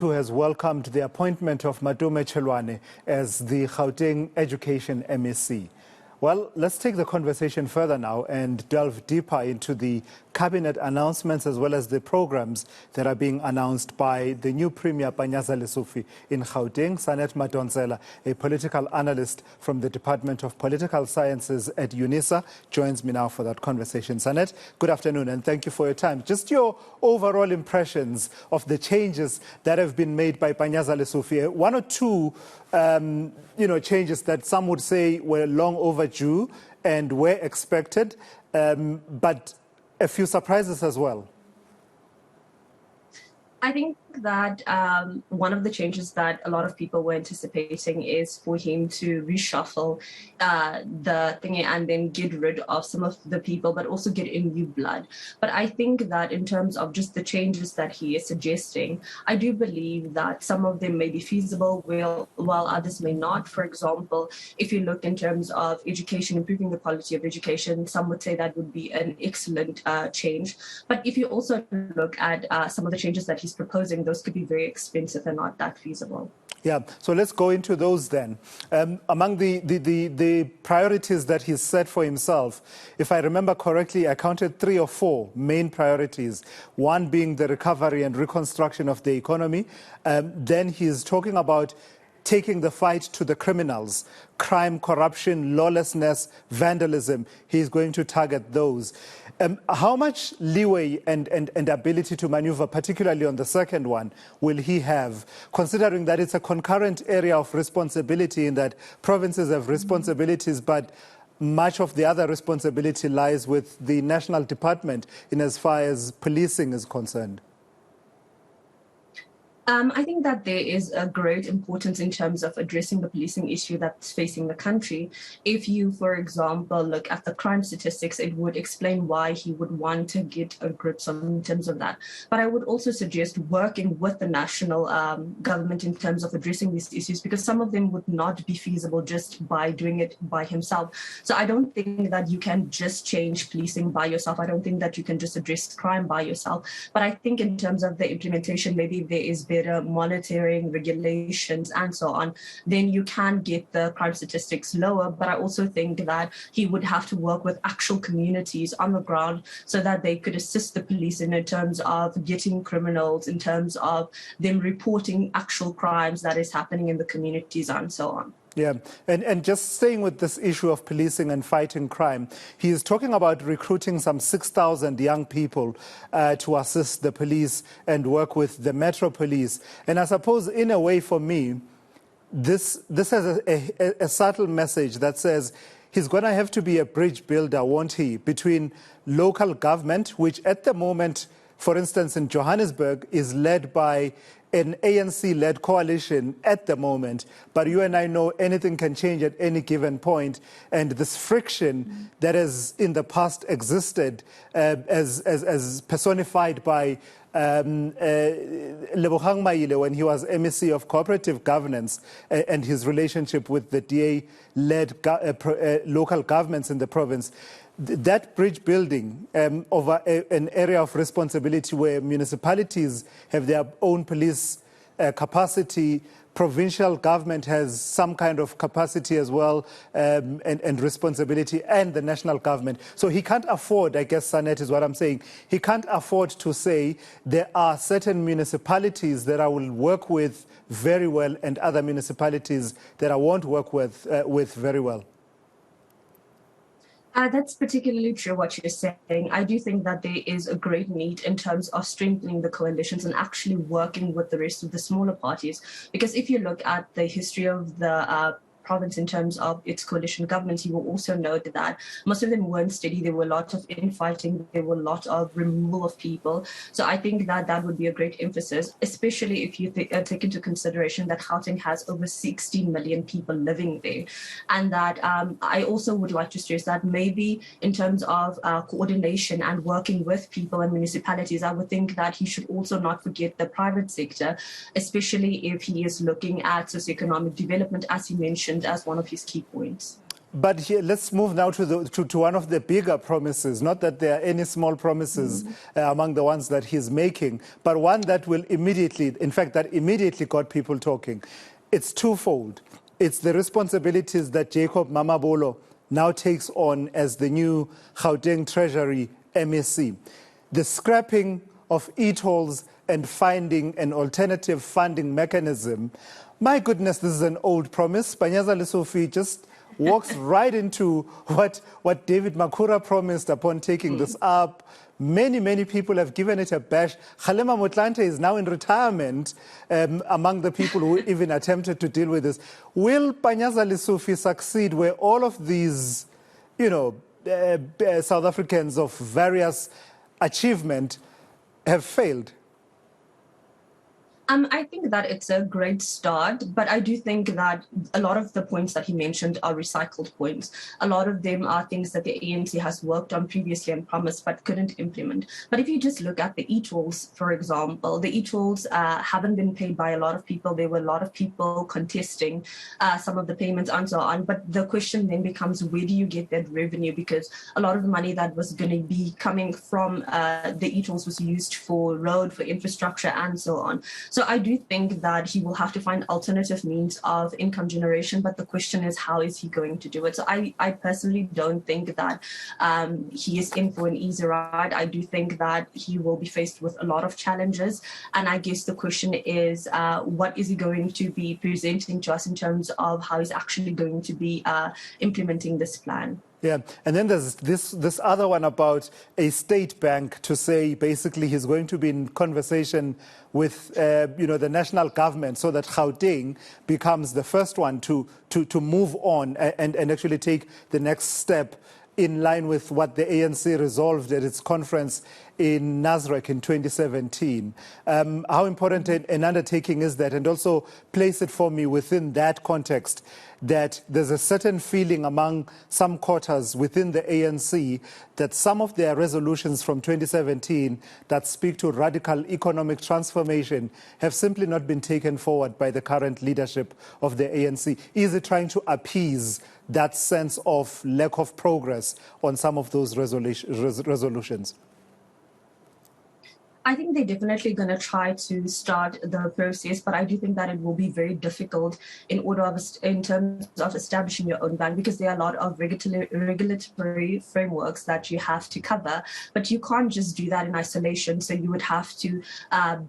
who has welcomed the appointment of Madume Chelwane as the Gauteng Education MEC. Well, let's take the conversation further now and delve deeper into the cabinet announcements as well as the programs that are being announced by the new Premier Panyaza Lesufi in Gauteng. Sanet Madonsela, a political analyst from the Department of Political Sciences at Unisa, joins me now for that conversation. Sanet, good afternoon and thank you for your time. Just your overall impressions of the changes that have been made by Panyaza Lesufi. One or two changes that some would say were long overdue and were expected, but a few surprises as well. I think that one of the changes that a lot of people were anticipating is for him to reshuffle the thingy and then get rid of some of the people, but also get in new blood. But I think that in terms of just the changes that he is suggesting, I do believe that some of them may be feasible while others may not. For example, if you look in terms of education, improving the quality of education, some would say that would be an excellent change. But if you also look at some of the changes that he's proposing, those could be very expensive and not that feasible. Yeah, so let's go into those then. Among the priorities that he's set for himself, if I remember correctly, I counted 3 or 4 main priorities. One being the recovery and reconstruction of the economy. Then he's talking about taking the fight to the criminals, crime, corruption, lawlessness, vandalism. He's going to target those. How much leeway and ability to maneuver, particularly on the second one, will he have, considering that it's a concurrent area of responsibility in that provinces have responsibilities, but much of the other responsibility lies with the national department in as far as policing is concerned? I think that there is a great importance in terms of addressing the policing issue that's facing the country. If you, for example, look at the crime statistics, it would explain why he would want to get a grip in terms of that. But I would also suggest working with the national government in terms of addressing these issues, because some of them would not be feasible just by doing it by himself. So I don't think that you can just change policing by yourself. I don't think that you can just address crime by yourself. But I think in terms of the implementation, maybe there is better monitoring, regulations, and so on, then you can get the crime statistics lower. But I also think that he would have to work with actual communities on the ground so that they could assist the police in terms of getting criminals, in terms of them reporting actual crimes that is happening in the communities and so on. Yeah, and just staying with this issue of policing and fighting crime, he is talking about recruiting some 6,000 young people to assist the police and work with the Metro Police. And I suppose, in a way, for me, this has a subtle message that says he's going to have to be a bridge builder, won't he, between local government, which at the moment, for instance, in Johannesburg, is led by an ANC-led coalition at the moment, but you and I know anything can change at any given point, and this friction that has in the past existed as personified by Lebogang Maile when he was MEC of Cooperative Governance, and his relationship with the DA-led local governments in the province. That bridge building over an area of responsibility where municipalities have their own police capacity, provincial government has some kind of capacity as well, and responsibility, and the national government. So he can't afford, I guess, Sanet, is what I'm saying, he can't afford to say there are certain municipalities that I will work with very well and other municipalities that I won't work with very well. That's particularly true what you're saying. I do think that there is a great need in terms of strengthening the coalitions and actually working with the rest of the smaller parties. Because if you look at the history of the province in terms of its coalition governments, you will also note that most of them weren't steady. There were a lot of infighting. There were a lot of removal of people. So I think that that would be a great emphasis, especially if you take into consideration that Gauteng has over 16 million people living there. And that I also would like to stress that maybe in terms of coordination and working with people and municipalities, I would think that he should also not forget the private sector, especially if he is looking at socioeconomic development, as he mentioned, as one of his key points. But here, let's move now to one of the bigger promises. Not that there are any small promises among the ones that he's making, but one that will immediately, in fact, that immediately got people talking. It's twofold. It's the responsibilities that Jacob Mamabolo now takes on as the new Gauteng Treasury MEC. The scrapping of e-tolls and finding an alternative funding mechanism. My goodness, this is an old promise. Panyaza Lesufi just walks right into what David Makura promised upon taking this up. Many people have given it a bash. Kgalema Motlanthe is now in retirement among the people who even attempted to deal with this. Will Panyaza Lesufi succeed where all of these, South Africans of various achievement have failed? I think that it's a great start, but I do think that a lot of the points that he mentioned are recycled points. A lot of them are things that the ANC has worked on previously and promised but couldn't implement. But if you just look at the e-tolls, for example, the e-tolls haven't been paid by a lot of people. There were a lot of people contesting some of the payments and so on. But the question then becomes, where do you get that revenue? Because a lot of the money that was going to be coming from the e-tolls was used for road, for infrastructure, and so on. So I do think that he will have to find alternative means of income generation, but the question is, how is he going to do it? So I personally don't think that he is in for an easy ride. I do think that he will be faced with a lot of challenges. And I guess the question is, what is he going to be presenting to us in terms of how he's actually going to be implementing this plan? Yeah, and then there's this other one about a state bank to say basically he's going to be in conversation with the national government so that Gauteng becomes the first one to move on and actually take the next step in line with what the ANC resolved at its conference in Nasrec in 2017. How important an undertaking is that? And also place it for me within that context, that there's a certain feeling among some quarters within the ANC that some of their resolutions from 2017 that speak to radical economic transformation have simply not been taken forward by the current leadership of the ANC. Is it trying to appease that sense of lack of progress on some of those resolutions? I think they're definitely going to try to start the process, but I do think that it will be very difficult in terms of establishing your own bank, because there are a lot of regulatory frameworks that you have to cover, but you can't just do that in isolation. So you would have to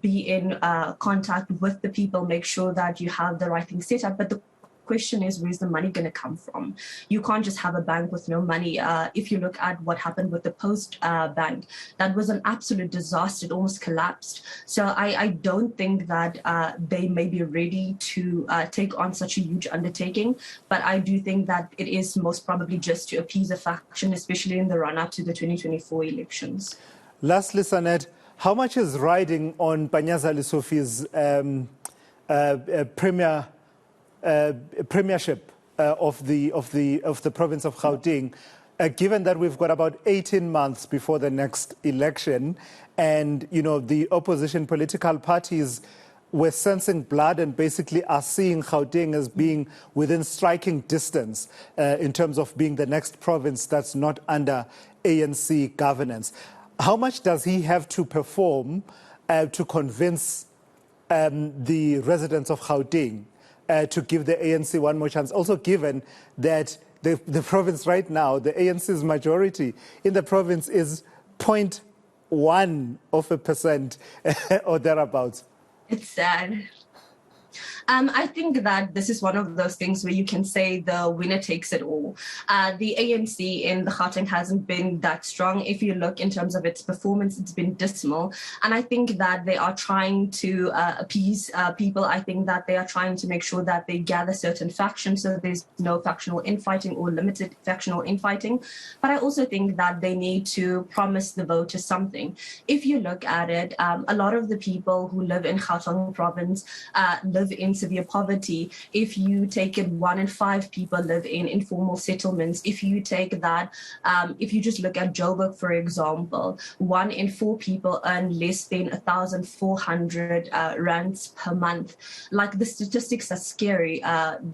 be in contact with the people, make sure that you have the right thing set up. But the question is, where's the money going to come from? You can't just have a bank with no money. If you look at what happened with the Post Bank, that was an absolute disaster. It almost collapsed. So I don't think that they may be ready to take on such a huge undertaking, but I do think that it is most probably just to appease a faction, especially in the run-up to the 2024 elections. Lastly, Sanet, how much is riding on Panyaza Lesufi's premiership of the province of Gauteng, given that we've got about 18 months before the next election, and the opposition political parties were sensing blood and basically are seeing Gauteng as being within striking distance in terms of being the next province that's not under ANC governance. How much does he have to perform to convince the residents of Gauteng to give the ANC one more chance? Also given that the province right now, the ANC's majority in the province is 0.1% or thereabouts. It's sad. I think that this is one of those things where you can say the winner takes it all. The ANC in the Gauteng hasn't been that strong. If you look in terms of its performance, it's been dismal. And I think that they are trying to appease people. I think that they are trying to make sure that they gather certain factions so there's no factional infighting or limited factional infighting. But I also think that they need to promise the voters something. If you look at it, a lot of the people who live in Gauteng province live in in severe poverty. If you take it, 1 in 5 people live in informal settlements. If you take that, if you just look at Joburg, for example, 1 in 4 people earn less than 1,400 rands per month. Like, the statistics are scary.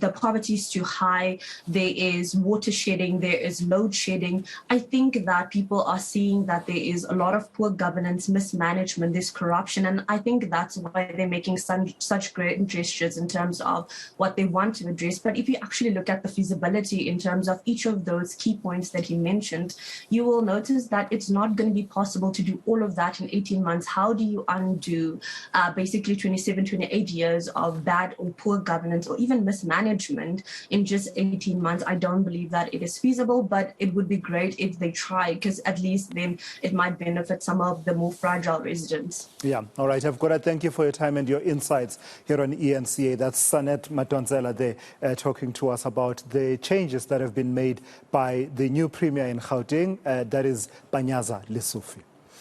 The poverty is too high. There is water shedding. There is load shedding. I think that people are seeing that there is a lot of poor governance, mismanagement, there's corruption, and I think that's why they're making such great gestures in terms of what they want to address. But if you actually look at the feasibility in terms of each of those key points that he mentioned, you will notice that it's not going to be possible to do all of that in 18 months. How do you undo basically 27, 28 years of bad or poor governance or even mismanagement in just 18 months? I don't believe that it is feasible, but it would be great if they try, because at least then it might benefit some of the more fragile residents. Yeah, all right. I've got to thank you for your time and your insights here on eNCA. That's Sanet Madonsela there talking to us about the changes that have been made by the new Premier in Gauteng, that is Panyaza Lesufi.